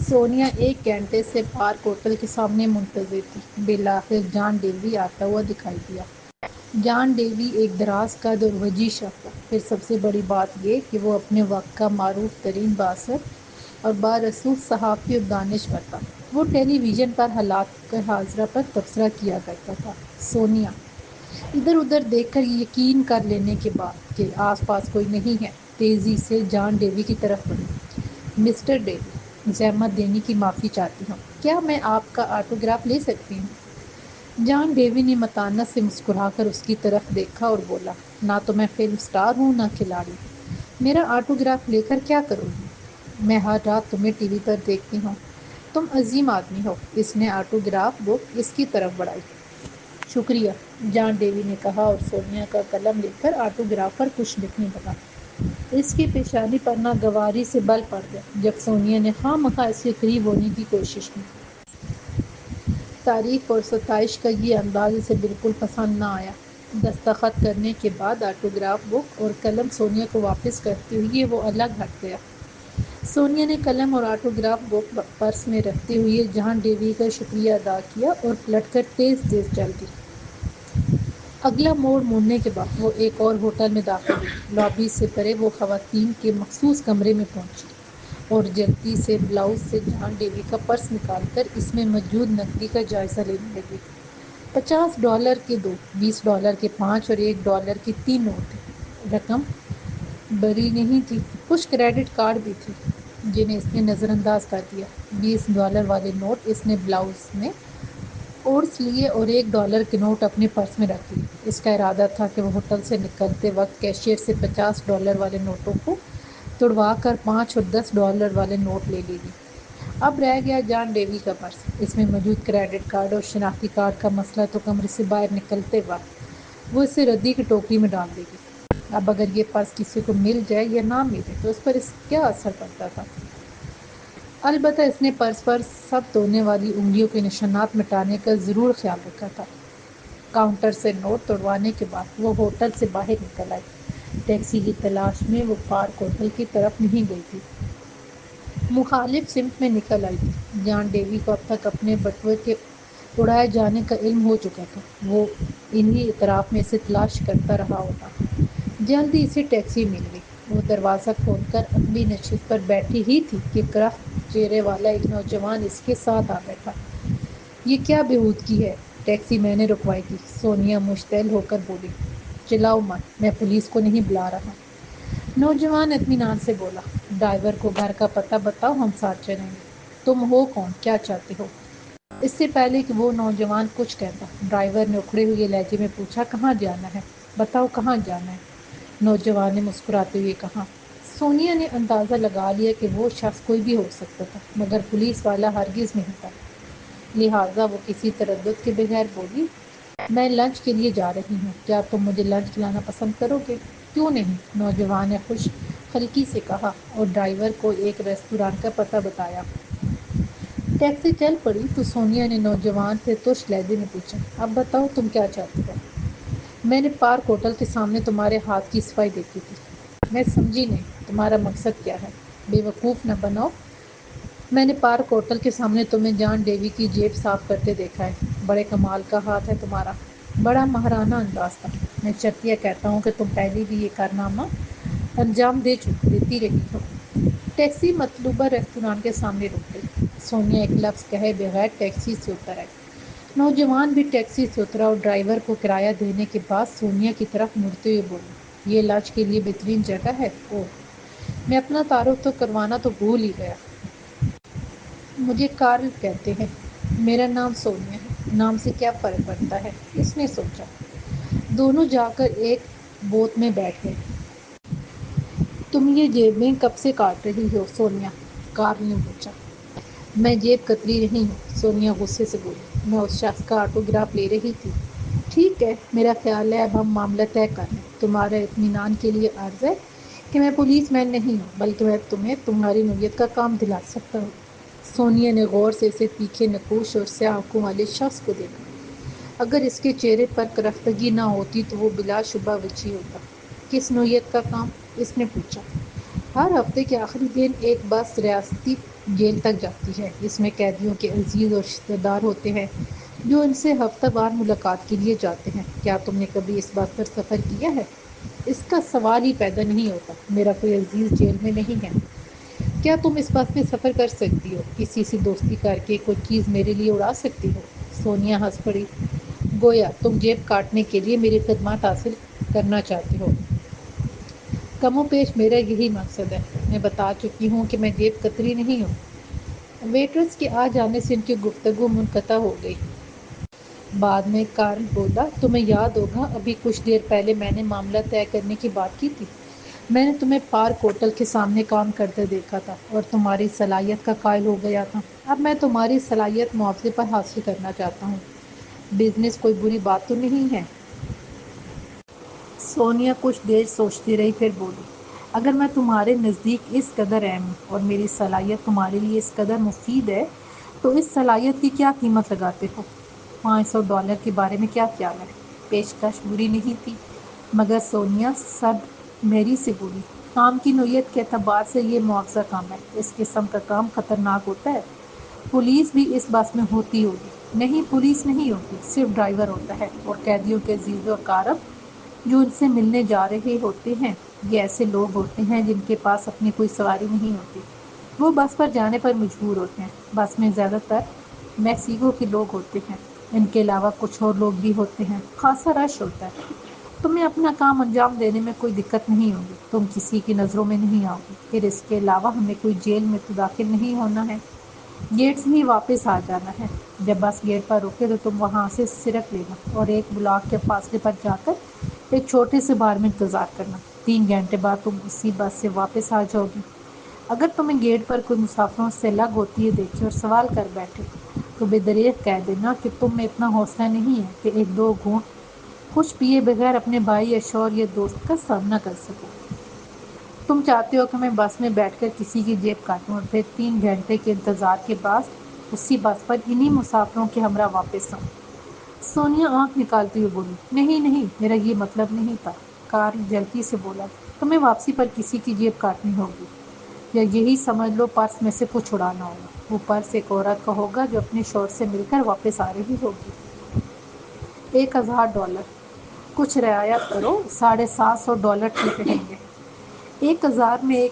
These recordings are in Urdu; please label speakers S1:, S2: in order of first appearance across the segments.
S1: سونیا 1 گھنٹے سے پارک ہوٹل کے سامنے منتظر تھی۔ بالآخر جان ڈیوی آتا ہوا دکھائی دیا۔ جان ڈیوی ایک دراز قد اور وجیح شخص تھا۔ پھر سب سے بڑی بات یہ کہ وہ اپنے وقت کا معروف ترین بااثر اور بارسوخ صحافی اور دانشور تھا۔ وہ ٹیلی ویژن پر حالات حاضرہ پر تبصرہ کیا کرتا تھا۔ سونیا ادھر ادھر دیکھ کر یقین کر لینے کے بعد کہ آس پاس کوئی نہیں ہے، تیزی سے جان ڈیوی کی طرف بڑھی۔ مسٹر ڈیوی، زحمت دینے کی معافی چاہتی ہوں، کیا میں آپ کا آٹوگراف لے سکتی ہوں؟ جان ڈیوی نے متانت سے مسکرا کر اس کی طرف دیکھا اور بولا، نہ تو میں فلم سٹار ہوں نہ کھلاڑی، میرا آٹوگراف لے کر کیا کروں گی؟ میں ہر رات تمہیں ٹی وی پر دیکھتی ہوں، تم عظیم آدمی ہو۔ اس نے آٹوگراف بک اس کی طرف بڑھائی۔ شکریہ، جان ڈیوی نے کہا اور سونیا کا قلم لے کر آٹوگراف پر کچھ لکھنے لگا۔ اس کی پیشانی پر ناگواری سے بل پڑ گیا جب سونیا نے خواہ مخواہ اس کے قریب ہونے کی کوشش کی۔ تعریف اور ستائش کا یہ انداز اسے بالکل پسند نہ آیا۔ دستخط کرنے کے بعد آٹوگراف بک اور قلم سونیا کو واپس کرتے ہوئے وہ الگ ہٹ گیا۔ سونیا نے قلم اور آٹوگراف بک پرس میں رکھتے ہوئے جان ڈیوی کا شکریہ ادا کیا اور پلٹ کر تیز تیز چل دی۔ اگلا موڑ موڑنے کے بعد وہ ایک اور ہوٹل میں داخل ہوئی۔ لابی سے پرے وہ خواتین کے مخصوص کمرے میں پہنچی اور جلدی سے بلاؤز سے جان ڈیوی کا پرس نکال کر اس میں موجود نقدی کا جائزہ لینے لگی۔ $50 کے 2، $20 کے 5 اور $1 کے 3 نوٹ تھے۔ رقم بڑی نہیں تھی، کچھ کریڈٹ کارڈ بھی تھے جنہیں اس نے نظر انداز کر دیا۔ $20 والے نوٹ اس نے بلاؤز میں اوڑھ لیے اور $1 کے نوٹ اپنے پرس میں رکھ لیے۔ اس کا ارادہ تھا کہ وہ ہوٹل سے نکلتے وقت کیشیئر سے $50 والے نوٹوں کو توڑوا کر $5 اور $10 والے نوٹ لے گی۔ اب رہ گیا جان ڈیوی کا پرس۔ اس میں موجود کریڈٹ کارڈ اور شناختی کارڈ کا مسئلہ تو کمرے سے باہر نکلتے وقت وہ اسے ردی کی ٹوکری میں ڈال دے گی۔ اب اگر یہ پرس کسی کو مل جائے یا نہ ملے تو اس پر کیا اثر پڑتا تھا؟ البتہ اس نے پرس پر سب دھونے والی انگلیوں کے نشانات مٹانے کا ضرور خیال رکھا تھا۔ کاؤنٹر سے نوٹ توڑوانے کے بعد وہ ہوٹل سے باہر نکل آئی۔ ٹیکسی کی تلاش میں وہ پارک ہوٹل کی طرف نہیں گئی تھی، مخالف سمت میں نکل آئی تھی۔ جان ڈیوی کو اب تک اپنے بٹوے کے اڑائے جانے کا علم ہو چکا تھا۔ وہ انہی اطراف میں اسے تلاش کرتا رہا ہوگا۔ جلد ہی اسے ٹیکسی مل گئی۔ وہ دروازہ کھول کر اگلی نشست پر بیٹھی ہی تھی کہ کرخت چہرے والا ایک نوجوان اس کے ساتھ آ بیٹھا۔ یہ کیا بےہودگی ہے؟ ٹیکسی میں نے رکوائی تھی، سونیا مشتعل ہو کر بولی۔ چلاؤ مت، میں پولیس کو نہیں بلا رہا، نوجوان اطمینان سے بولا۔ ڈرائیور کو گھر کا پتہ بتاؤ، ہم ساتھ چلیں گے۔ تم ہو کون؟ کیا چاہتے ہو؟ اس سے پہلے کہ وہ نوجوان کچھ کہتا، ڈرائیور نے اکھڑے ہوئے لہجے میں پوچھا، کہاں جانا ہے؟ بتاؤ کہاں جانا ہے؟ نوجوان نے مسکراتے ہوئے کہا۔ سونیا نے اندازہ لگا لیا کہ وہ شخص کوئی بھی ہو سکتا تھا مگر پولیس والا ہرگز نہیں تھا، لہٰذا وہ کسی تردد کے بغیر بولی، میں لنچ کے لیے جا رہی ہوں، کیا تم مجھے لنچ کھلانا پسند کرو گے؟ کیوں نہیں، نوجوان نے خوش خلقی سے کہا اور ڈرائیور کو ایک ریستوران کا پتہ بتایا۔ ٹیکسی چل پڑی تو سونیا نے نوجوان سے ترش لہجے میں پوچھا، اب بتاؤ تم کیا چاہتے ہو؟ میں نے پارک ہوٹل کے سامنے تمہارے ہاتھ کی صفائی دیکھی تھی۔ میں سمجھی نہیں، تمہارا مقصد کیا ہے؟ بے وقوف نہ بنو، میں نے پارک ہوٹل کے سامنے تمہیں جان ڈیوی کی جیب صاف کرتے دیکھا ہے۔ بڑے کمال کا ہاتھ ہے تمہارا، بڑا ماہرانہ انداز تھا۔ میں شرطیہ کہتا ہوں کہ تم پہلے بھی یہ کارنامہ انجام دیتی رہی ہو۔ ٹیکسی مطلوبہ ریستوران کے سامنے رک گئی۔ سونیا ایک لفظ کہے بغیر ٹیکسی سے اتر آئی۔ نوجوان بھی ٹیکسی سے اترا اور ڈرائیور کو کرایہ دینے کے بعد سونیا کی طرف مڑتے ہوئے بولا، یہ لنچ کے لیے بہترین جگہ ہے۔ اوہ، میں اپنا تعارف تو کروانا تو بھول ہی گیا، مجھے کارل کہتے ہیں۔ میرا نام سونیا ہے، نام سے کیا فرق پڑتا ہے، اس نے سوچا۔ دونوں جا کر ایک بوت میں بیٹھ گئے۔ تم یہ جیبیں کب سے کاٹ رہی ہو سونیا؟ کارل نے پوچھا۔ میں جیب کتری نہیں ہوں، سونیا غصے سے بولی، میں اس شخص کا آٹوگراف لے رہی تھی۔ ٹھیک ہے، میرا خیال ہے اب ہم معاملہ طے کر لیں۔ تمہارے اطمینان کے لیے عرض ہے کہ میں پولیس مین نہیں ہوں بلکہ میں تمہیں تمہاری نوعیت کا کام دلا سکتا ہوں۔ سونیا نے غور سے اسے تیکھے نقوش اور سیاہ آنکھوں والے شخص کو دیکھا۔ اگر اس کے چہرے پر کرختگی نہ ہوتی تو وہ بلا شبہ وجیح ہوتا۔ کس نوعیت کا کام؟ اس نے پوچھا۔ ہر ہفتے کے آخری دن ایک بس ریاستی جیل تک جاتی ہے۔ اس میں قیدیوں کے عزیز اور رشتہ دار ہوتے ہیں جو ان سے ہفتہ وار ملاقات کے لیے جاتے ہیں۔ کیا تم نے کبھی اس بس پر سفر کیا ہے؟ اس کا سوال ہی پیدا نہیں ہوتا۔ میرا کوئی عزیز جیل میں نہیں ہے۔ کیا تم اس بس میں سفر کر سکتی ہو؟ کسی سے دوستی کر کے کوئی چیز میرے لیے اڑا سکتی ہو؟ سونیا ہنس پڑی، گویا تم جیب کاٹنے کے لیے میری خدمات حاصل کرنا چاہتے ہو۔ کم و بیش میرا یہی مقصد ہے۔ میں بتا چکی ہوں کہ میں جیب کتری نہیں ہوں۔ ویٹرس کے آ جانے سے ان کی گفتگو منقطع ہو گئی۔ بعد میں کارل بولا، تمہیں یاد ہوگا ابھی کچھ دیر پہلے میں نے معاملہ طے کرنے کی بات کی تھی۔ میں نے تمہیں پارک ہوٹل کے سامنے کام کرتے دیکھا تھا اور تمہاری صلاحیت کا قائل ہو گیا تھا۔ اب میں تمہاری صلاحیت معاوضے پر حاصل کرنا چاہتا ہوں۔ بزنس کوئی بری بات تو نہیں ہے؟ سونیا کچھ دیر سوچتی رہی، پھر بولی، اگر میں تمہارے نزدیک اس قدر اہم ہوں اور میری صلاحیت تمہارے لیے اس قدر مفید ہے تو اس صلاحیت کی کیا قیمت لگاتے ہو؟ $500 کے بارے میں کیا خیال ہے؟ پیشکش بری نہیں تھی، مگر سونیا سب میری سے بولی، کام کی نوعیت کے اعتبار سے یہ معاوضہ کام ہے۔ اس قسم کا کام خطرناک ہوتا ہے۔ پولیس بھی اس بس میں ہوتی ہوگی؟ نہیں، پولیس نہیں ہوتی، صرف ڈرائیور ہوتا ہے اور قیدیوں کے عزیز و اقارب جو ان سے ملنے جا رہے ہوتے ہیں۔ یہ ایسے لوگ ہوتے ہیں جن کے پاس اپنی کوئی سواری نہیں ہوتی، وہ بس پر جانے پر مجبور ہوتے ہیں۔ بس میں زیادہ تر میکسیکو کے لوگ ہوتے ہیں، ان کے علاوہ کچھ اور لوگ بھی ہوتے ہیں۔ خاصا رش ہوتا ہے۔ تمہیں اپنا کام انجام دینے میں کوئی دقت نہیں ہوگی، تم کسی کی نظروں میں نہیں آؤ گی۔ پھر اس کے علاوہ ہمیں کوئی جیل میں تو داخل نہیں ہونا ہے، گیٹ سے ہی واپس آ جانا ہے۔ جب بس گیٹ پر رکے تو تم وہاں سے سرک لینا اور ایک بلاک کے فاصلے پر جا کر ایک چھوٹے سے بار میں انتظار کرنا۔ 3 گھنٹے بعد تم اسی بس سے واپس آ جاؤ گی۔ اگر تمہیں گیٹ پر کوئی مسافروں سے لگ ہوتی ہے دیکھے اور سوال کر بیٹھے تو بے دریغ کہہ دینا کہ تم میں اتنا حوصلہ نہیں ہے کہ ایک دو گھونٹ کچھ پیے بغیر اپنے بھائی یا شوہر یا دوست کا سامنا کر سکو۔ تم چاہتے ہو کہ میں بس میں بیٹھ کر کسی کی جیب کاٹوں اور پھر 3 گھنٹے کے انتظار کے بعد اسی بس پر انہی مسافروں کے ہمراہ واپس آؤں؟ سونیا آنکھ نکالتی ہوئی بولی، نہیں نہیں، میرا یہ مطلب نہیں تھا۔ کارل جلدی سے بولا، تمہیں واپسی پر کسی کی جیب کاٹنی ہوگی، یا یہی سمجھ لو پرس میں سے کچھ اڑانا ہوگا۔ وہ پرس ایک عورت کا ہوگا جو اپنے شوہر سے مل کر واپس آ رہی ہوگی۔ $1000، کچھ رعایت کرو، $750 ٹھیک رہیں گے۔ 1000 میں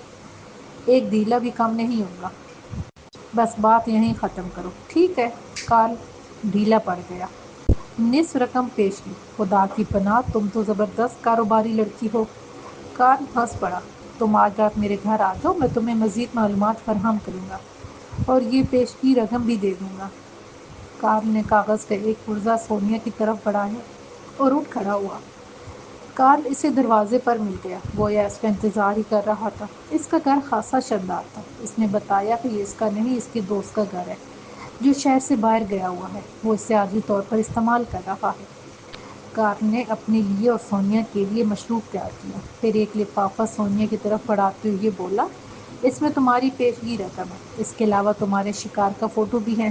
S1: ایک دیلا بھی کم نہیں ہوگا۔ بس بات یہیں ختم کرو۔ ٹھیک ہے۔ کارل ڈھیلا پڑ گیا، نصف رقم پیش کی۔ خدا کی پناہ، تم تو زبردست کاروباری لڑکی ہو۔ کارل ہنس پڑا، تم آج رات میرے گھر آ جاؤ، میں تمہیں مزید معلومات فراہم کروں گا اور یہ پیش کی رقم بھی دے دوں گا۔ کارل نے کاغذ کا ایک پرزہ سونیا کی طرف بڑھایا اور اٹھ کھڑا ہوا۔ کارل اسے دروازے پر مل گیا، گویا اس کا انتظار ہی کر رہا تھا۔ اس کا گھر خاصا شاندار تھا۔ اس نے بتایا کہ یہ اس کا نہیں، اس کے دوست کا گھر ہے جو شہر سے باہر گیا ہوا ہے، وہ اسے عارضی طور پر استعمال کر رہا ہے۔ کارل نے اپنے لیے اور سونیا کے لیے مشروب تیار کیا، پھر ایک لفافہ سونیا کی طرف بڑھاتے ہوئے بولا، اس میں تمہاری پیشگی رقم ہے، اس کے علاوہ تمہارے شکار کا فوٹو بھی ہے۔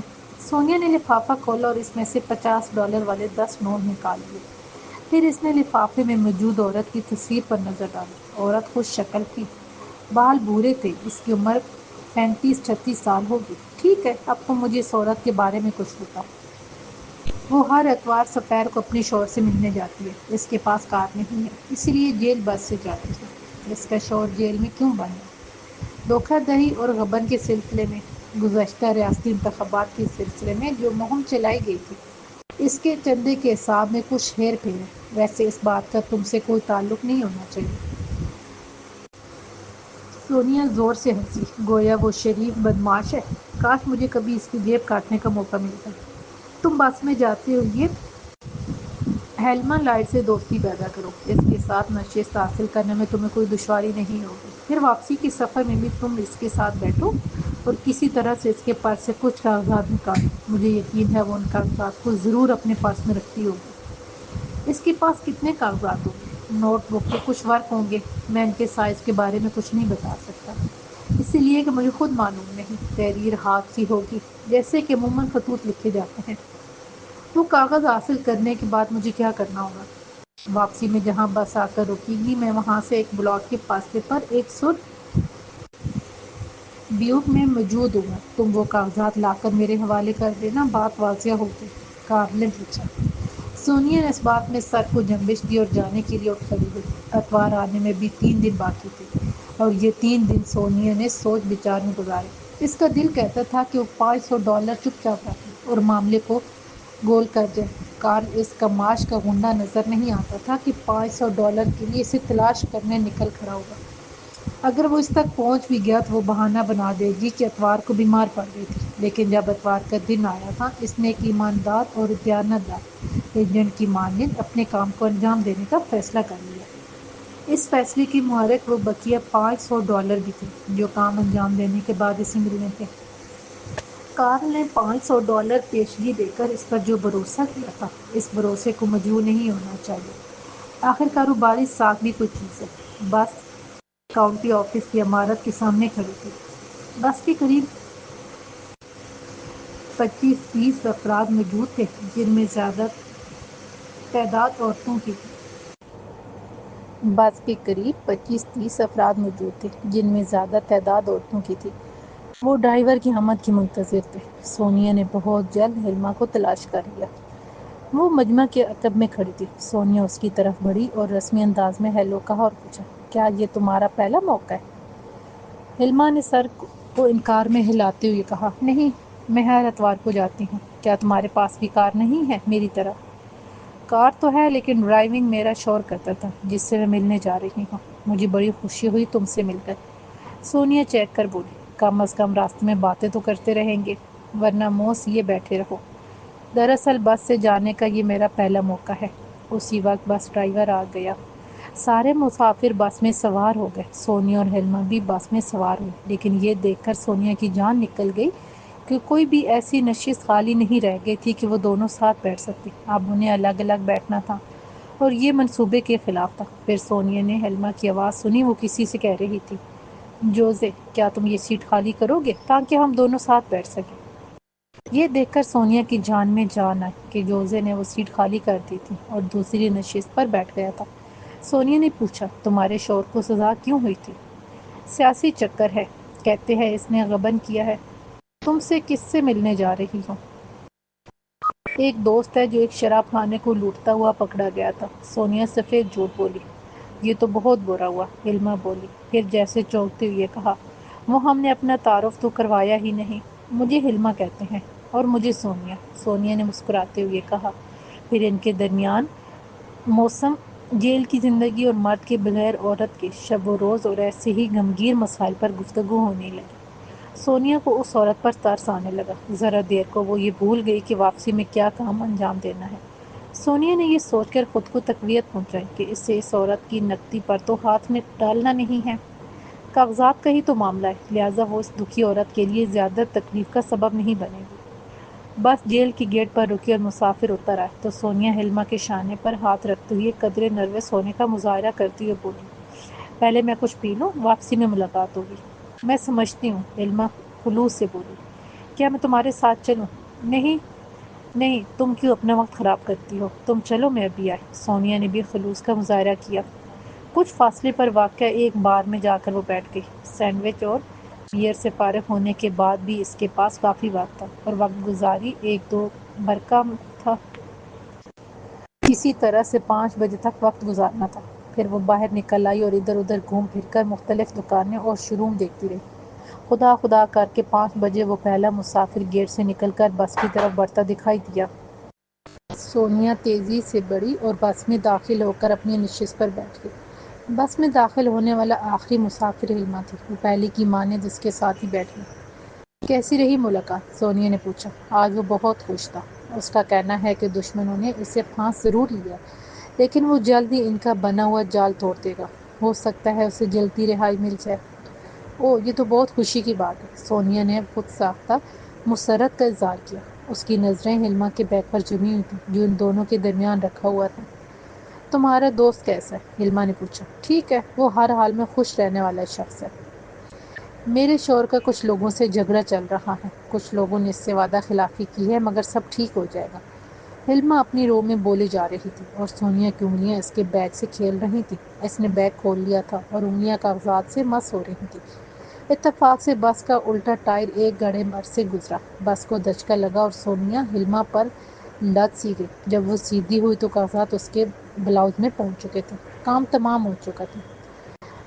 S1: سونیا نے لفافہ کھولا اور اس میں سے $50 والے 10 نوٹ نکال لیے۔ پھر اس نے لفافے میں موجود عورت کی تصویر پر نظر ڈالی۔ عورت خوش شکل تھی، بال بھورے تھے، اس کی عمر 35-36 سال ہوگی۔ ٹھیک ہے، اب تم مجھے اس عورت کے بارے میں کچھ بتاؤ۔ وہ ہر اتوار دوپہر کو اپنے شوہر سے ملنے جاتی ہے، اس کے پاس کار نہیں ہے، اسی لیے جیل بس سے جاتی ہے۔ اس کا شوہر جیل میں کیوں بند ہے؟ دھوکہ دہی اور غبن کے سلسلے میں، گزشتہ ریاستی انتخابات کے سلسلے میں جو مہم چلائی گئی تھی، اس کے چندے کے حساب میں کچھ ہیر پھیر ہے۔ ویسے اس بات کا تم سے کوئی تعلق نہیں ہونا چاہیے۔ سونیا زور سے ہنسی، گویا وہ شریف بدمعاش ہے۔ کاش مجھے کبھی اس کی جیب کاٹنے کا موقع ملتا۔ تم بس میں جاتے ہوئے ہیلما لائٹ سے دوستی پیدا کرو، اس کے ساتھ نشست حاصل کرنے میں تمہیں کوئی دشواری نہیں ہوگی۔ پھر واپسی کے سفر میں بھی تم اس کے ساتھ بیٹھو اور کسی طرح سے اس کے پرس سے کچھ کاغذات نکالو۔ مجھے یقین ہے وہ ان کاغذات کو ضرور اپنے پرس میں رکھتی ہوگی۔ اس کے پاس کتنے کاغذات ہوں گے؟ نوٹ بک کے کچھ ورق ہوں گے، میں ان کے سائز کے بارے میں کچھ نہیں بتا سکتا، اسی لیے کہ مجھے خود معلوم نہیں۔ تحریر ہاتھ سی ہوگی، جیسے کہ عموماً خطوط لکھے جاتے ہیں۔ وہ کاغذ حاصل کرنے کے بعد مجھے کیا کرنا ہوگا؟ واپسی میں جہاں بس آ کر رکے گی، میں وہاں سے ایک بلاک کے فاصلے پر ایک سرخ بیوک میں موجود ہوں، تم وہ کاغذات لا کر میرے حوالے کر دینا، بات واضح ہوگی، کارل نے پوچھا۔ سونیا نے اس بات میں سر کو جنبش دی اور جانے کے لیے اٹھ کھڑی ہوئی۔ اتوار آنے میں بھی 3 دن باقی تھے اور یہ 3 دن سونیا نے سوچ بچار میں گزارے۔ اس کا دل کہتا تھا کہ وہ $500 چپ چاپ رکھے اور معاملے کو گول کر دے۔ کارل اس کا معاش کا غنڈہ نظر نہیں آتا تھا کہ $500 کے لیے اسے تلاش کرنے نکل کھڑا ہوگا۔ اگر وہ اس تک پہنچ بھی گیا تو وہ بہانہ بنا دے گی کہ اتوار کو بیمار پڑ گئی تھی۔ لیکن جب اتوار کا دن آیا تھا، اس نے ایک ایماندار اور دیانتدار ایجنٹ کی مانند اپنے کام کو انجام دینے کا فیصلہ کر لیا۔ اس فیصلے کی محرک وہ بقیہ $500 بھی تھے جو کام انجام دینے کے بعد اسے ملنے تھے۔ کارل نے $500 پیشگی دے کر اس پر جو بھروسہ کیا تھا، اس بھروسے کو مجروح نہیں ہونا چاہیے۔ آخر کاروباری ساکھ بھی کوئی چیز ہے۔ بس کاؤنٹی آفس کی عمارت کے سامنے کھڑی تھی۔ بس کے قریب 25-30 افراد موجود تھے، جن میں زیادہ تعداد عورتوں کی تھی۔ بس کے قریب 25-30 افراد موجود تھے، جن میں زیادہ تعداد عورتوں کی تھی۔ وہ ڈرائیور کی آمد کی منتظر تھے۔ سونیا نے بہت جلد ہیلما کو تلاش کر لیا۔ وہ مجمع کے عتب میں کھڑی تھی۔ سونیا اس کی طرف بڑھی اور رسمی انداز میں ہیلو کہا اور پوچھا، کیا یہ تمہارا پہلا موقع ہے؟ ہیلما نے سر کو انکار میں ہلاتے ہوئے کہا، نہیں، میں ہر اتوار کو جاتی ہوں۔ کیا تمہارے پاس بھی کار نہیں ہے میری طرح؟ کار تو ہے، لیکن ڈرائیونگ میرا شوہر کرتا تھا، جس سے میں ملنے جا رہی ہوں۔ مجھے بڑی خوشی ہوئی تم سے مل کر، سونیا چیک کر بولی۔ کم از کم راستے میں باتیں تو کرتے رہیں گے، ورنہ منہ سیے بیٹھے رہو۔ دراصل بس سے جانے کا یہ میرا پہلا موقع ہے۔ اسی وقت بس ڈرائیور آ گیا۔ سارے مسافر بس میں سوار ہو گئے۔ سونیا اور ہیلما بھی بس میں سوار ہوئی، لیکن یہ دیکھ کر سونیا کی جان نکل گئی کہ کوئی بھی ایسی نشست خالی نہیں رہ گئی تھی کہ وہ دونوں ساتھ بیٹھ سکتی۔ اب انہیں الگ الگ بیٹھنا تھا اور یہ منصوبے کے خلاف تھا۔ پھر سونیا نے ہیلما کی آواز سنی، وہ کسی سے کہہ رہی تھی، جوزے، کیا تم یہ سیٹ خالی کرو گے تاکہ ہم دونوں ساتھ بیٹھ سکیں؟ یہ دیکھ کر سونیا کی جان میں جان آئی کہ جوزے نے وہ سیٹ خالی کر دی تھی اور دوسری نشست پر بیٹھ گیا تھا۔ سونیا نے پوچھا، تمہارے شوہر کو سزا کیوں ہوئی تھی؟ سیاسی چکر ہے، کہتے ہیں اس نے غبن کیا ہے۔ تم سے کس سے ملنے جا رہی ہو؟ ایک دوست ہے جو ایک شراب خانے کو لوٹتا ہوا پکڑا گیا تھا۔ سونیا سفید جھوٹ بولی۔ یہ تو بہت برا ہوا، ہیلما بولی۔ پھر جیسے چونکتے ہوئے کہا، وہ ہم نے اپنا تعارف تو کروایا ہی نہیں۔ مجھے ہیلما کہتے ہیں اور مجھے سونیا، سونیا نے مسکراتے ہوئے کہا۔ پھر ان کے درمیان موسم، جیل کی زندگی اور مرد کے بغیر عورت کے شب و روز اور ایسے ہی غمگین مسائل پر گفتگو ہونے لگی۔ سونیا کو اس عورت پر ترس آنے لگا۔ ذرا دیر کو وہ یہ بھول گئی کہ واپسی میں کیا کام انجام دینا ہے۔ سونیا نے یہ سوچ کر خود کو تقویت پہنچائی کہ اسے اس عورت کی نقدی پر تو ہاتھ میں ڈالنا نہیں ہے۔ کاغذات کا ہی تو معاملہ ہے، لہٰذا وہ اس دکھی عورت کے لیے زیادہ تکلیف کا سبب نہیں بنے گی۔ بس جیل کی گیٹ پر رکی اور مسافر اتر آئے تو سونیا ہیلما کے شانے پر ہاتھ رکھتے ہوئے قدرے نروس ہونے کا مظاہرہ کرتی ہوئے بولی، پہلے میں کچھ پی لوں، واپسی میں ملاقات ہوگی۔ میں سمجھتی ہوں، ہیلما خلوص سے بولی۔ کیا میں تمہارے ساتھ چلوں؟ نہیں نہیں، تم کیوں اپنا وقت خراب کرتی ہو؟ تم چلو، میں ابھی آئی۔ سونیا نے بھی خلوص کا مظاہرہ کیا۔ کچھ فاصلے پر واقع ایک بار میں جا کر وہ بیٹھ گئی۔ سینڈوچ اور بیئر سے فارغ ہونے کے بعد بھی اس کے پاس کافی وقت تھا اور وقت گزاری 1-2 برقہ تھا۔ کسی طرح سے 5 بجے تک وقت گزارنا تھا۔ پھر وہ باہر نکل آئی اور ادھر ادھر گھوم پھر کر مختلف دکانیں اور شو روم دیکھتی رہی۔ خدا خدا کر کے 5 بجے وہ پہلا مسافر گیٹ سے نکل کر بس کی طرف بڑھتا دکھائی دیا۔ سونیا تیزی سے بڑھی اور بس میں داخل ہو کر اپنی نشست پر بیٹھ گئی۔ بس میں داخل ہونے والا آخری مسافر ہیلما تھی۔ وہ پہلے کی مانند اس کے ساتھ ہی بیٹھ گئی۔ کیسی رہی ملاقات؟ سونیا نے پوچھا۔ آج وہ بہت خوش تھا۔ اس کا کہنا ہے کہ دشمنوں نے اسے پھانس ضرور لیا، لیکن وہ جلد ہی ان کا بنا ہوا جال توڑ دے گا۔ ہو سکتا ہے اسے جلدی رہائی مل جائے۔ اوہ، یہ تو بہت خوشی کی بات ہے۔ سونیا نے خود ساختہ مسرت کا اظہار کیا۔ اس کی نظریں ہیلما کے بیگ پر جمی ہوئی تھیں جو ان دونوں کے درمیان رکھا ہوا تھا۔ تمہارا دوست کیسا ہے؟ ہیلما نے پوچھا۔ ٹھیک ہے، وہ ہر حال میں خوش رہنے والا شخص ہے۔ میرے شوہر کا کچھ لوگوں سے جھگڑا چل رہا ہے، کچھ لوگوں نے اس سے وعدہ خلافی کی ہے، مگر سب ٹھیک ہو جائے گا۔ ہیلما اپنی رو میں بولے جا رہی تھی اور سونیا کی انگلیاں اس کے بیگ سے کھیل رہی تھیں۔ اس نے بیگ کھول لیا تھا اور انگلیاں کاغذات سے مس ہو رہی تھیں۔ اتفاق سے بس کا الٹا ٹائر ایک گڑھے مر سے گزرا، بس کو دھچکا لگا اور سونیا ہلما پر لد سی گئی۔ جب وہ سیدھی ہوئی تو کاغذات اس کے بلاؤز میں پہنچ چکے تھے، کام تمام ہو چکا تھا۔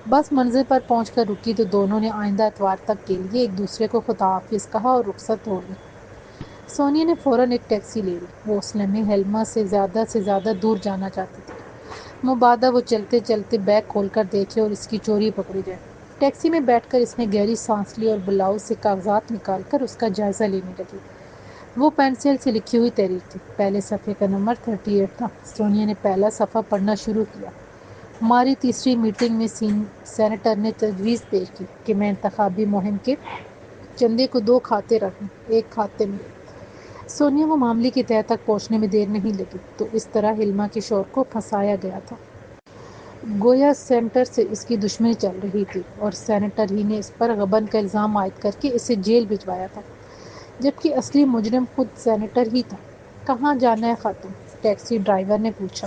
S1: بس منزل پر پہنچ کر رکی تو دونوں نے آئندہ اتوار تک کے لیے ایک دوسرے کو خدا حافظ کہا اور رخصت ہو لی۔ سونیا نے فوراً ایک ٹیکسی لے لی، وہ اس لمحے ہیلما سے زیادہ دور جانا چاہتی تھی، مبادا وہ چلتے چلتے بیگ کھول کر دیکھے اور اس کی چوری پکڑی جائے۔ ٹیکسی میں بیٹھ کر اس نے گہری سانس لی اور بلاؤز سے کاغذات نکال کر اس کا جائزہ لینے لگی۔ وہ پینسل سے لکھی ہوئی تحریر تھی، پہلے صفحے کا نمبر 38 تھا۔ سونیا نے پہلا صفحہ پڑھنا شروع کیا۔ ہماری تیسری میٹنگ میں سینیٹر نے تجویز پیش کی کہ میں انتخابی مہم کے چندے کو 2 کھاتے رکھوں، ایک کھاتے میں۔ سونیا کو معاملے کی تہہ تک پہنچنے میں دیر نہیں لگی، تو اس طرح ہلما کے شوہر کو پھنسایا گیا تھا۔ گویا سینیٹر سے اس کی دشمنی چل رہی تھی اور سینیٹر ہی نے اس پر غبن کا الزام عائد کر کے اسے جیل بھجوایا تھا، جبکہ اصلی مجرم خود سینیٹر ہی تھا۔ کہاں جانا ہے خاتون؟ ٹیکسی ڈرائیور نے پوچھا۔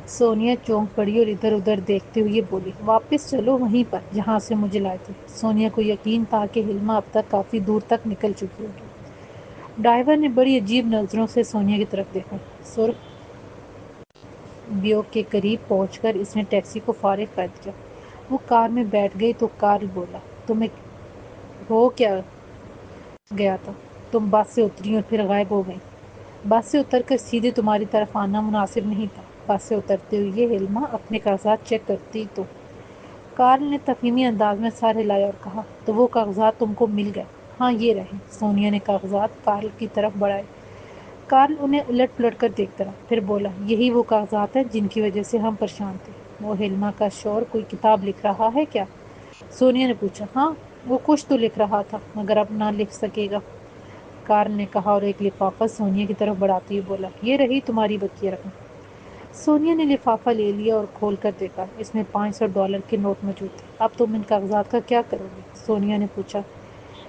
S1: سونیا چونک پڑی اور ادھر ادھر دیکھتے ہوئے بولی، واپس چلو وہیں پر جہاں سے مجھے لائے تھے۔ سونیا کو یقین تھا کہ ہلما اب تک کافی دور تک نکل چکی ہوگی۔ ڈرائیور نے بڑی عجیب نظروں سے سونیا کی طرف دیکھا۔ سرخ بیوک کے قریب پہنچ کر اس نے ٹیکسی کو فارغ کر دیا۔ وہ کار میں بیٹھ گئی تو کارل بولا، تمہیں ہو کیا گیا تھا؟ تم بس سے اتری اور پھر غائب ہو گئی۔ بس سے اتر کر سیدھے تمہاری طرف آنا مناسب نہیں تھا۔ بس سے اترتے ہوئے ہلما اپنے کاغذات چیک کرتی تو کارل نے تفہیمی انداز میں سر ہلایا اور کہا، تو وہ کاغذات تم کو مل گئے؟ ہاں یہ رہے۔ سونیا نے کاغذات کارل کی طرف بڑھائے۔ کارل انہیں الٹ پلٹ کر دیکھتا رہا، پھر بولا، یہی وہ کاغذات ہیں جن کی وجہ سے ہم پریشان تھے۔ وہ ہلما کا شوہر کوئی کتاب لکھ رہا ہے کیا؟ سونیا نے پوچھا۔ ہاں، وہ کچھ تو لکھ رہا تھا مگر اب نہ لکھ سکے گا، کارل نے کہا اور ایک لفافہ سونیا کی طرف بڑھاتے ہوئے بولا، یہ رہی تمہاری بقیہ رقم۔ سونیا نے لفافہ لے لیا اور کھول کر دیکھا، اس میں $500 کے نوٹ موجود تھے۔ اب تم ان کاغذات کا کیا کرو گے؟ سونیا نے پوچھا۔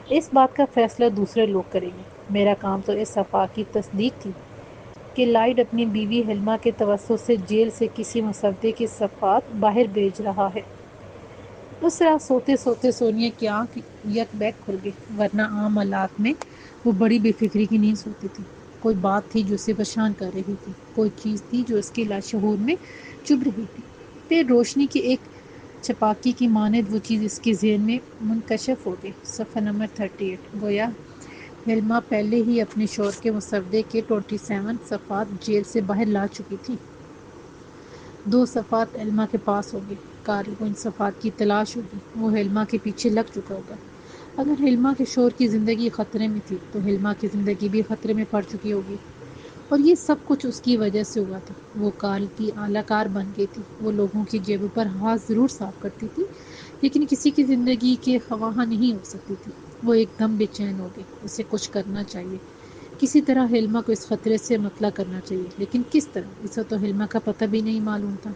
S1: اس بات کا فیصلہ دوسرے لوگ کریں گے، میرا کام تو اس صفحہ کی تصدیق تھی کہ لائڈ اپنی بیوی ہلما کے توسط سے جیل سے کسی مسودے کے صفحات باہر بھیج رہا ہے۔ اس رات سوتے سوتے سونیا کی آنکھ یک بیک کھل گئی، ورنہ عام حالات میں وہ بڑی بے فکری کی نیند سوتی تھی۔ کوئی بات تھی جو اسے پریشان کر رہی تھی، کوئی چیز تھی جو اس کے لاشعور میں چبھ رہی تھی۔ پھر روشنی کی ایک چھپاکی کی مانند وہ چیز اس کے ذہن میں منکشف ہو گئی۔ صفحہ نمبر 38۔ گویا ہلما پہلے ہی اپنے شوہر کے مسودے کے 27 صفحات جیل سے باہر لا چکی تھی۔ 2 صفحات ہلما کے پاس ہوں گے، کارل کو ان صفحات کی تلاش ہوگی، وہ ہلما کے پیچھے لگ چکا ہوگا۔ اگر ہلما کے شوہر کی زندگی خطرے میں تھی تو ہلما کی زندگی بھی خطرے میں پڑ چکی ہوگی، اور یہ سب کچھ اس کی وجہ سے ہوا تھا۔ وہ کارل کی اعلی کار بن گئی تھی، وہ لوگوں کی جیبوں پر ہاتھ ضرور صاف کرتی تھی لیکن کسی کی زندگی کے خواہاں نہیں ہو سکتی تھی۔ وہ ایک دم بے چین ہو گئی، اسے کچھ کرنا چاہیے، کسی طرح ہلما کو اس خطرے سے مطلع کرنا چاہیے، لیکن کس طرح؟ اسے تو ہلما کا پتہ بھی نہیں معلوم تھا۔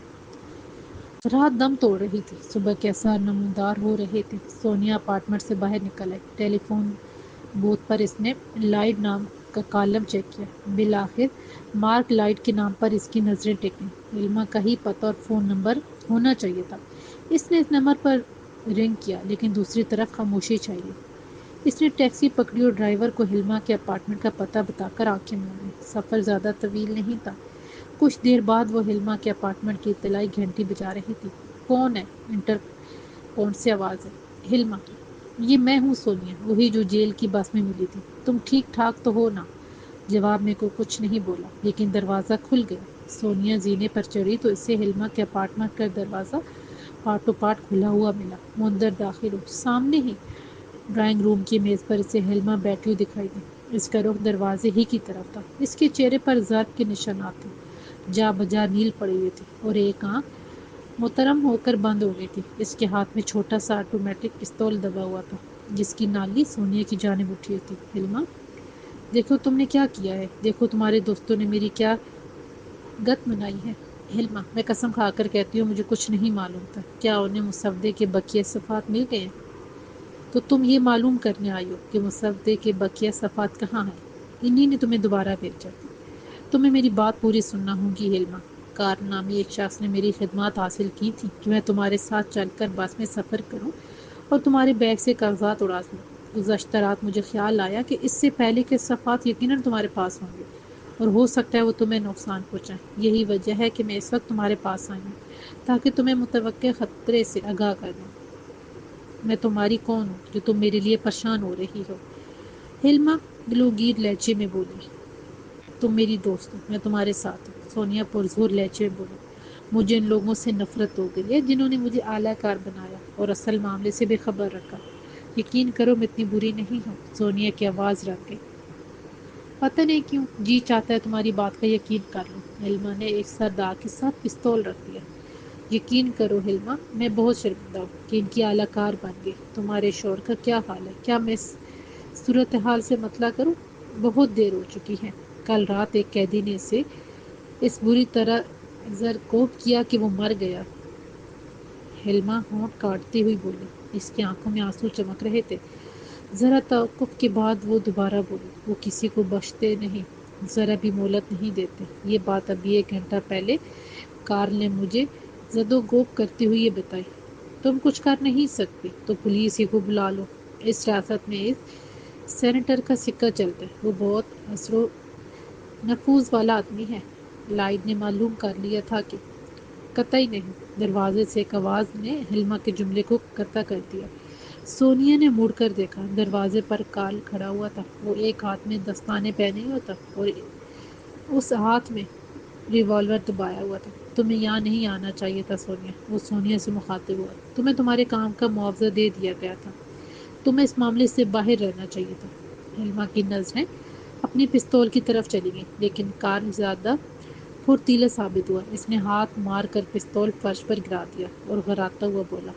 S1: رات دم توڑ رہی تھی، صبح کے آثار نمودار ہو رہے تھے۔ سونیا اپارٹمنٹ سے باہر نکل آئی، ٹیلی فون بوتھ پر اس نے لائڈ نام کا کالم چیک کیا۔ بالآخر مارک لائڈ کے نام پر اس کی نظریں ٹکیں۔ ہلما کا ہی پتہ اور فون نمبر ہونا چاہیے تھا۔ اس نے اس نمبر پر رنگ کیا لیکن دوسری طرف خاموشی چھائی۔ اس نے ٹیکسی پکڑی اور ڈرائیور کو ہلما کے اپارٹمنٹ کا پتہ بتا کر آنکھیں موڑ لیں۔ سفر زیادہ طویل نہیں تھا۔ کچھ دیر بعد وہ ہلما کے اپارٹمنٹ کی اطلاعی گھنٹی بجا رہی تھی۔ کون ہے؟ انٹر کون سے آواز ہے؟ ہلما کی۔ یہ میں ہوں سونیا، وہی جو جیل کی بس میں ملی تھی۔ تم ٹھیک ٹھاک تو ہو نا؟ جواب میں کوئی کچھ نہیں بولا لیکن دروازہ کھل گیا۔ سونیا زینے پر چڑھی تو اسے ہلما کے اپارٹمنٹ کا دروازہ پارٹوں پارٹ کھلا ہوا ملا۔ وہ اندر داخل ہوئی۔ سامنے ہی ڈرائنگ روم کی میز پر اسے ہلما بیٹھی ہوئی دکھائی دی۔ اس کا رخ دروازے ہی کی طرف تھا۔ اس کے چہرے پر ضرب کے نشانات تھے، جا بجا نیل پڑے ہوئے تھے اور ایک آنکھ محترم ہو کر بند ہو گئی تھی۔ اس کے ہاتھ میں چھوٹا سا آٹومیٹک پستول دبا ہوا تھا جس کی نالی سونیا کی جانب اٹھی ہوئی تھی۔ ہلما، دیکھو تم نے کیا کیا ہے، دیکھو تمہارے دوستوں نے میری کیا گت منائی ہے۔ ہلما، میں قسم کھا کر کہتی ہوں مجھے کچھ نہیں معلوم تھا۔ کیا انہیں مسودے کے بقیہ صفحات مل گئے ہیں؟ تو تم یہ معلوم کرنے آئی ہو کہ مسودے کے بقیہ صفحات کہاں ہیں؟ انہی نے تمہیں دوبارہ بھیجا۔ تمہیں میری بات پوری سننا ہوگی ہلما۔ کارل نامی ایک شخص نے میری خدمات حاصل کی تھی کہ میں تمہارے ساتھ چل کر بس میں سفر کروں اور تمہارے بیگ سے کاغذات اڑا دوں۔ گزشتہ رات مجھے خیال آیا کہ اس سے پہلے کہ صفحات یقیناً تمہارے پاس ہوں گے اور ہو سکتا ہے وہ تمہیں نقصان پہنچائیں۔ یہی وجہ ہے کہ میں اس وقت تمہارے پاس آئی ہوں تاکہ تمہیں متوقع خطرے سے آگاہ کر دوں۔ میں تمہاری کون ہوں جو تم میرے لیے پریشان ہو رہی ہو؟ ہلما گلوگیر لہجے میں بولی۔ تم میری دوست ہو، میں تمہارے ساتھ ہوں، سونیا پرزور لہجے میں بولی۔ مجھے ان لوگوں سے نفرت ہو گئی ہے جنہوں نے مجھے اعلیٰ کار بنایا اور اصل معاملے سے بے خبر رکھا۔ یقین کرو میں اتنی بری نہیں ہوں۔ سونیا کی آواز رک گئی۔ پتہ نہیں کیوں جی چاہتا ہے تمہاری بات کا یقین کر لوں۔ ہلما نے ایک سردار کے ساتھ پستول رکھ دیا۔ یقین کرو ہلما، میں بہت شرمندہ ہوں کہ ان کی اعلیٰ کار بن گئی۔ تمہارے شوہر کا کیا حال ہے؟ کیا میں اس صورتحال سے مطلع کروں؟ بہت دیر ہو چکی ہے۔ کل رات ایک قیدی نے اسے اس بری طرح زرکوب کیا کہ وہ مر گیا۔ ہلما ہونٹ کاٹتی ہوئی بولی۔ اس کی آنکھوں میں آنسو چمک رہے تھے۔ ذرا توقف کے بعد وہ دوبارہ بولی۔ وہ کسی کو بخشتے نہیں، ذرا بھی مہلت نہیں دیتے۔ یہ بات ابھی 1 گھنٹہ پہلے کارل نے مجھے زد و گوب کرتے ہوئے یہ بتائی۔ تم کچھ کر نہیں سکتی تو پولیس ہی کو بلا لو۔ اس ریاست میں اس سینیٹر کا سکہ چلتا ہے، وہ بہت اثر و نفوذ والا آدمی ہے۔ لائٹ نے معلوم کر لیا تھا کہ قطعی نہیں۔ دروازے سے ایک آواز نے ہلما کے جملے کو قطع کر دیا۔ سونیا نے مڑ کر دیکھا۔ دروازے پر کارل کھڑا ہوا تھا۔ وہ ایک ہاتھ میں دستانے پہنے ہوا تھا اور اس ہاتھ میں ریوالور دبایا ہوا تھا۔ تمہیں یہاں نہیں آنا چاہیے تھا سونیا، وہ سونیا سے مخاطب ہوا۔ تمہیں تمہارے کام کا معاوضہ دے دیا گیا تھا، تمہیں اس معاملے سے باہر رہنا چاہیے تھا۔ ہلما کی نظریں اپنی پستول کی طرف چلی گئیں، لیکن کارل زیادہ پھرتیلا ثابت ہوا۔ اس نے ہاتھ مار کر پستول فرش پر گرا دیا اور غراتا ہوا بولا،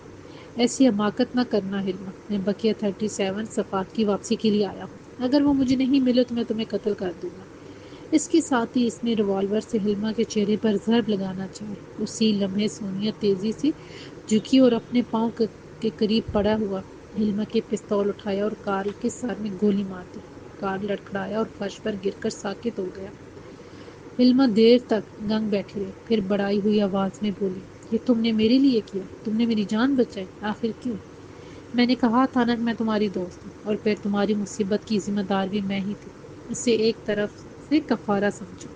S1: ایسی حماقت نہ کرنا ہلما، میں بقیہ 37 صفحات کی واپسی کے لیے آیا ہوں۔ اگر وہ مجھے نہیں ملے تو میں تمہیں قتل کر دوں گا۔ اس کے ساتھ ہی اس نے ریوالور سے ہلما کے چہرے پر ضرب لگانا چاہا۔ اسی لمحے سونیا تیزی سے جھکی اور اپنے پاؤں کے قریب پڑا ہوا ہلما کے پستول اٹھایا اور کارل کے سر میں گولی مار دی۔ کارل لڑکھڑایا اور فرش پر گر کر ساکت ہو گیا۔ ہلما دیر تک گنگ بیٹھی رہی، پھر بڑھائی ہوئی آواز میں بولی، یہ تم نے میرے لیے کیا؟ تم نے میری جان بچائی، آخر کیوں؟ میں نے کہا تھا نا کہ میں تمہاری دوست ہوں، اور پھر تمہاری مصیبت کی ذمہ دار بھی میں ہی تھی۔ اسے ایک طرف سے کفارہ سمجھو۔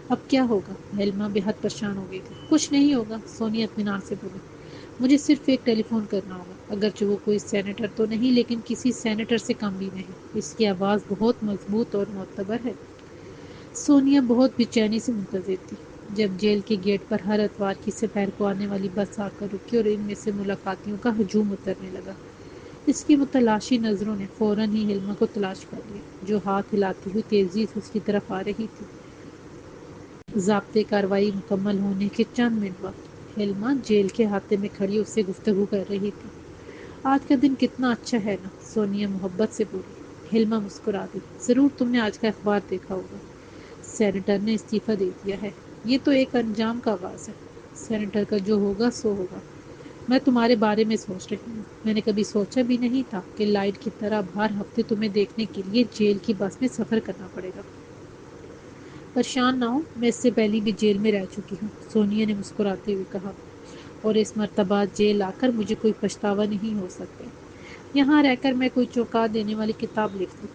S1: اب کیا ہوگا؟ ہلما بے حد پریشان ہو گئی تھی۔ کچھ نہیں ہوگا، سونیا اطمینان سے بولی۔ مجھے صرف ایک ٹیلی فون کرنا ہوگا، اگرچہ وہ کوئی سینیٹر تو نہیں لیکن کسی سینیٹر سے کم بھی نہیں۔ اس کی آواز بہت مضبوط اور معتبر ہے۔ سونیا بہت بے چینی سے منتظر تھی۔ جب جیل کے گیٹ پر ہر اتوار کی سپہر کو آنے والی بس آ کر رکی اور ان میں سے ملاقاتیوں کا ہجوم اترنے لگا، اس کی متلاشی نظروں نے فوراً ہی ہلما کو تلاش کر لیا، جو ہاتھ ہلاتی ہوئی تیزی سے اس کی طرف آ رہی تھی۔ ضابطۂ کارروائی مکمل ہونے کے چند منٹ بعد ہلما جیل کے احاطے میں کھڑی اس سے گفتگو کر رہی تھی۔ آج کا دن کتنا اچھا ہے نا، سونیا محبت سے بولی۔ ہلما مسکرا دی۔ ضرور تم نے آج کا اخبار دیکھا ہوگا، سینیٹر نے استعفیٰ دے دیا ہے۔ یہ تو ایک انجام کا آغاز ہے، سینیٹر کا جو ہوگا سو ہوگا۔ میں تمہارے بارے میں سوچ رہی ہوں، میں نے کبھی سوچا بھی نہیں تھا کہ لائٹ کی طرح ہر ہفتے تمہیں دیکھنے کے لیے جیل کی بس میں سفر کرنا پڑے گا۔ پریشان نہ ہو، میں اس سے پہلے بھی جیل میں رہ چکی ہوں، سونیا نے مسکراتے ہوئے کہا، اور اس مرتبہ جیل آ کر مجھے کوئی پچھتاوا نہیں ہو سکتا۔ یہاں رہ کر میں کوئی چونکا دینے والی کتاب لکھ لوں،